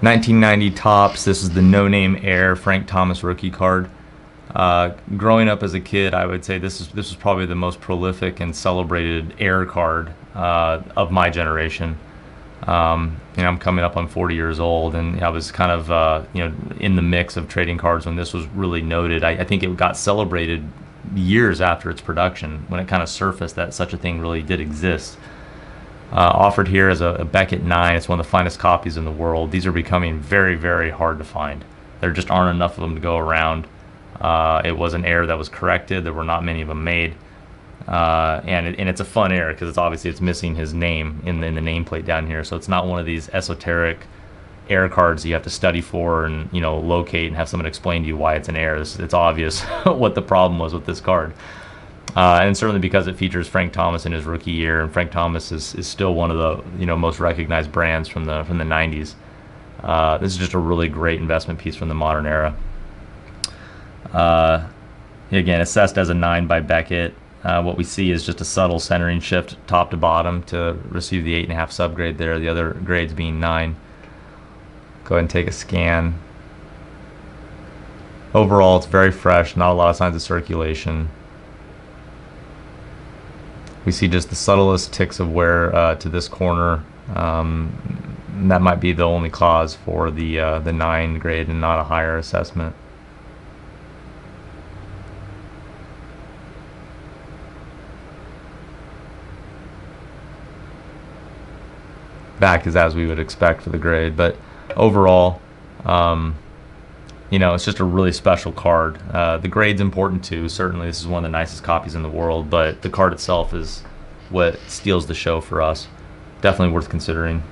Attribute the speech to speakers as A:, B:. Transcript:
A: 1990 tops. This is the No Name Air Frank Thomas rookie card. Growing up as a kid, I would say this was probably the most prolific and celebrated Air card of my generation. I'm coming up on 40 years old, and I was kind of in the mix of trading cards when this was really noted. I think it got celebrated years after its production, when it kind of surfaced that such a thing really did exist. Offered here as a Beckett 9. It's one of the finest copies in the world. These are becoming very, very hard to find. There just aren't enough of them to go around. It was an error that was corrected. There were not many of them made. And it's a fun error because it's missing his name in the nameplate down here. So it's not one of these esoteric error cards that you have to study for and locate and have someone explain to you why it's an error. It's obvious what the problem was with this card. And certainly because it features Frank Thomas in his rookie year, and Frank Thomas is still one of the most recognized brands from the 90s. This is just a really great investment piece from the modern era. Again, assessed as a 9 by Beckett. What we see is just a subtle centering shift top to bottom to receive the 8.5 subgrade there, the other grades being 9. Go ahead and take a scan. Overall, it's very fresh, not a lot of signs of circulation. We see just the subtlest ticks of wear to this corner. That might be the only cause for the 9 grade and not a higher assessment. Back is as we would expect for the grade, but overall, it's just a really special card. The grade's important too. Certainly, this is one of the nicest copies in the world, but the card itself is what steals the show for us. Definitely worth considering.